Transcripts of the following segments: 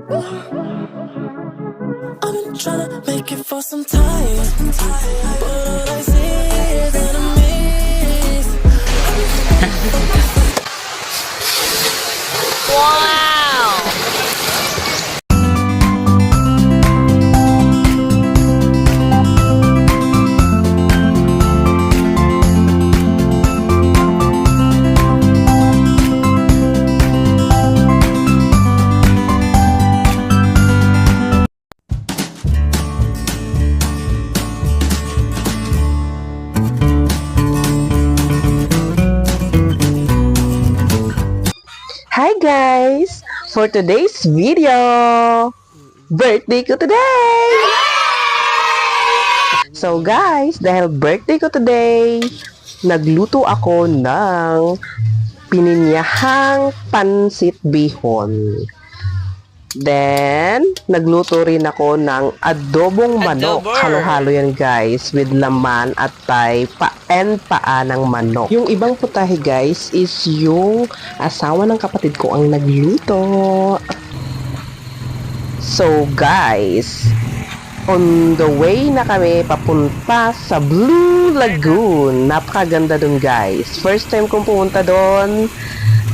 I've been trying to make it for some time, but all I see is enemies. Wow! Hi guys! For today's video, birthday ko today! So guys, dahil birthday ko today, nagluto ako ng pininyahang pansit bihon. Then, nagluto rin ako ng adobong manok. Adobo. Halo-halo yan guys with laman at paa ng manok. Yung ibang putahe guys is yung asawa ng kapatid ko ang nagluto. So guys, on the way na kami papunta sa Blue Lagoon. Napakaganda dun guys. First time kong pumunta dun.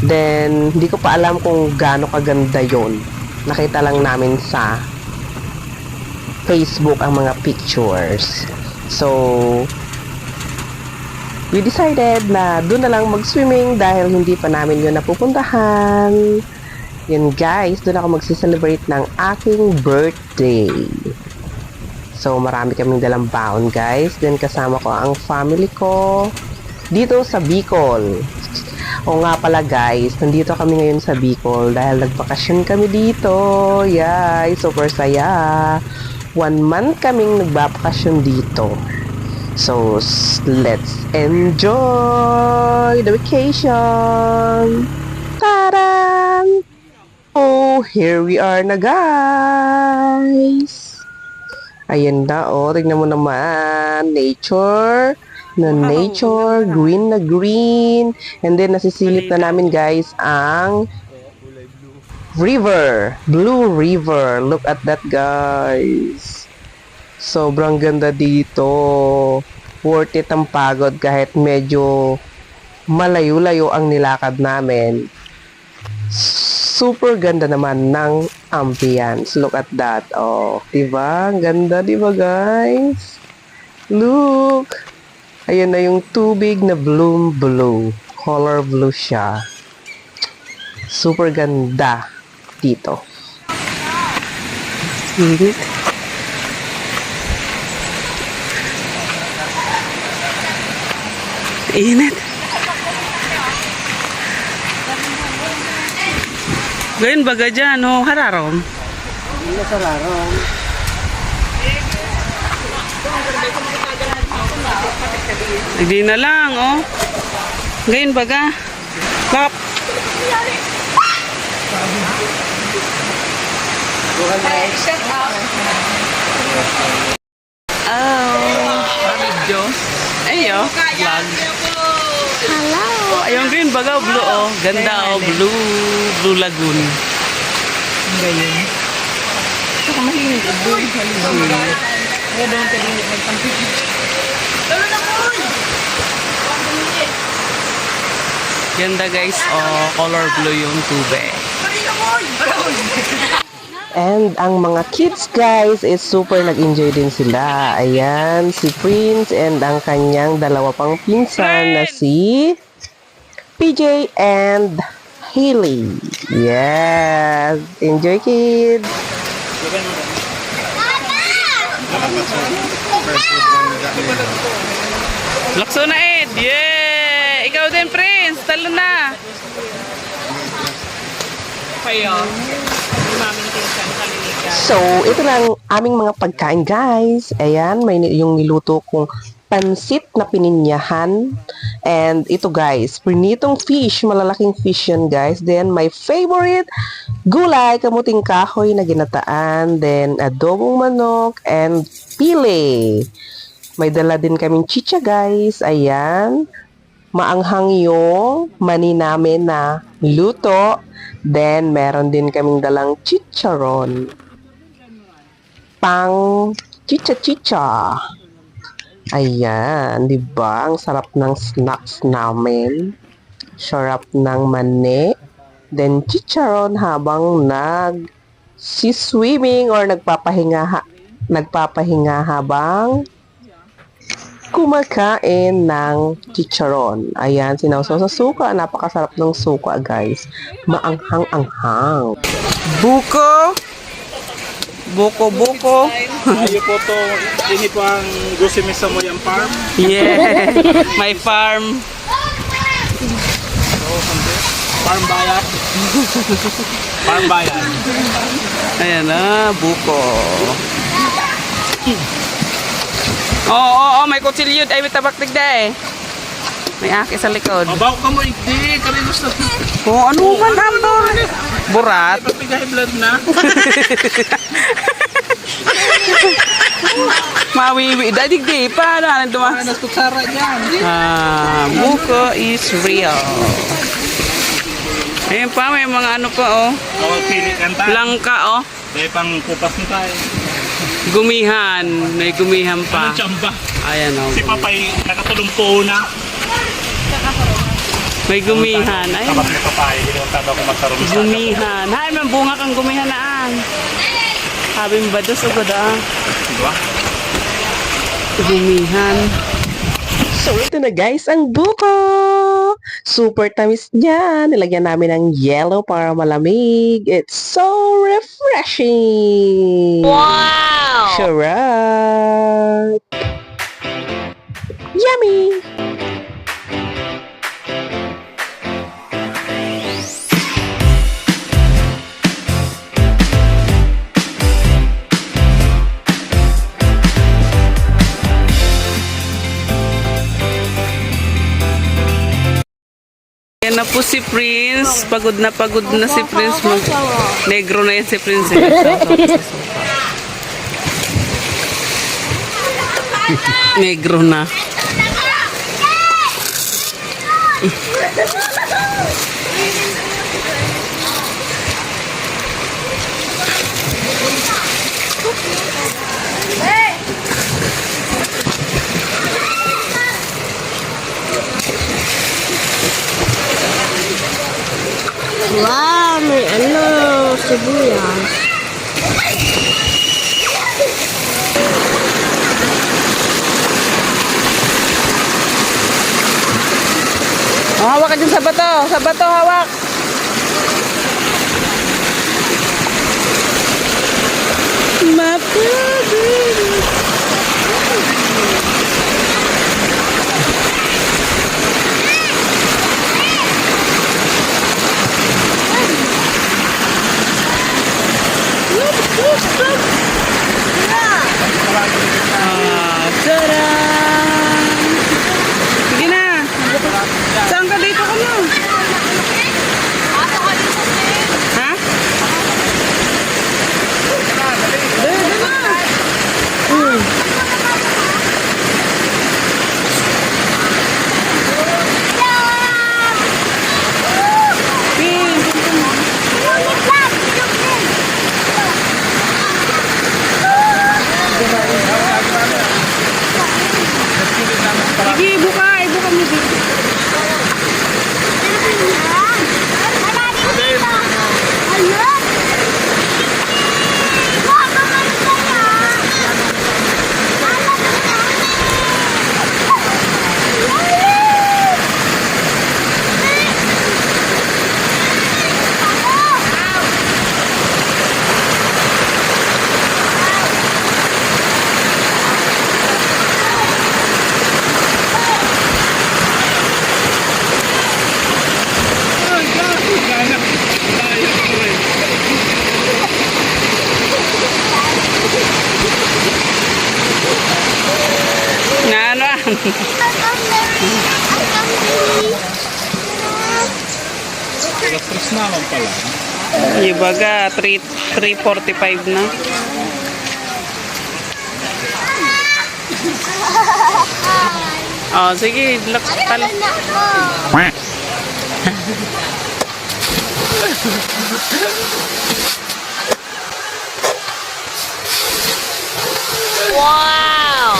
Then, hindi ko pa alam kung gaano kaganda yon. Nakita lang namin sa Facebook ang mga pictures. So, we decided na doon na lang mag-swimming dahil hindi pa namin yun napupuntahan. Yun guys, doon ako magsi-celebrate ng aking birthday. So, marami kaming dalang baon guys. Then, kasama ko ang family ko dito sa Bicol. O nga pala guys, nandito kami ngayon sa Bicol dahil nagbakasyon kami dito. Yay, super saya. 1 month kaming nagbabakasyon dito. So, let's enjoy the vacation. Tarang! Oh, here we are na guys. Ayan na, oh, tignan mo naman. Nature na nature, green na green. And then, nasisilip na namin guys ang river, Blue River. Look at that guys. Sobrang ganda dito. Worth it ang pagod kahit medyo malayo-layo ang nilakad namin. Super ganda naman ng ambience. Look at that. Oh, diba? Ang ganda, diba guys? Look! Ayan na yung tubig na blue. Color blue siya. Super ganda dito. Init. Ngayon baga dyan, oh, hararom. Hindi sa hararom. Hindi na lang, oh. Ngayon baga. Bak. Oh. Ayo. Vlog. Hello. Ayun green baga, blue, oh. Ganda, oh. Blue Lagoon. Ngayon. Ito ka mahinig. Blue. Kaya doon kalimit magpampipit. Ganda guys, oh, color blue yung tubig. And ang mga kids guys is super nag-enjoy din sila. Ayan, si Prince and ang kanyang dalawa pang pinsan na si PJ and Hailey. Yes, enjoy kids. Lakso na Ed, yeah! Ikaw din Prince, talo na! Kayo, so, ito lang aming mga pagkain guys. Ayan, may yung niluto kong pansit na pininyahan. And ito guys, prinitong fish, malalaking fish yan guys. Then my favorite, gulay, kamuting kahoy na ginataan. Then adobong manok and pile. May dala din kaming chicha guys. Ayan. Maanghang yung mani namin na luto. Then, meron din kaming dalang chicharon. Pang chicha-chicha. Ayan, di ba? Ang sarap ng snacks namin. Sarap ng mani. Then, chicharon habang swimming or nagpapahinga habang kumakain ng chicharon. Ayan, sinawsaw sa suka. Napakasarap ng suka, guys. Maanghang-anghang. Buko. Buko. Ayo po to, ini po ang Gusimisa Moyang Farm. Yeah, my farm. Farm bayan. Farm bayan. Ayan na, buko. Oo, may kutsilyo. Ay, may tabak tigda eh. May aki sa likod. Mabaw ka mo, hindi. Kami gusto. Oo, ano man ambor? Burat. Ipapigay blood na. Mawiwi. Dadigdi pa. Ano dumas? Nagtutsara dyan. Buko is real. Ayun pa, may mga ano pa oh. Oo, pili kanta. Langka oh. Dahil pang kupas na tayo. Gumihan. May gumihan pa. Anong tsamba? Ayan oh. Si Papay, nakatulong po na. May gumihan. Ay, Tapat ni Papay, ginawang tanda ko magkaroon sa gumihan. Hay, may bunga kang gumihan naan. Sabi mo ba doon ugod ah. Diba? Gumihan. So, ito na guys, ang buko! Super tamis niya. Nilagyan namin ng yellow para malamig. It's so refreshing! Wow! Sarap! Yummy! Yan na po si Prince. Pagod na si Prince. Negro na yan si Prince. Negro na. Wow, may ano, sibuyas. Oh, hawak ka dyan sa bato. Sa bato, hawak. Tadaan! Sige na. Saan ka dito ka na? Ha? Dito na. Sige, buka. Ibuka mo dito. Na ano? Alas 3 naman pala. Ibaga, 3:45 na. Oh, sige. Laktal. Wow!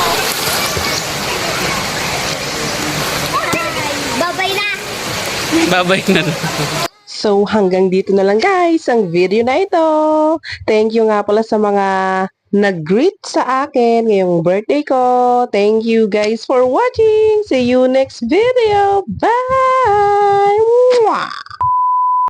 Babay na! Babay na. So, hanggang dito na lang guys ang video na ito. Thank you nga pala sa mga nag-greet sa akin ngayong birthday ko. Thank you guys for watching. See you next video. Bye! Mwah!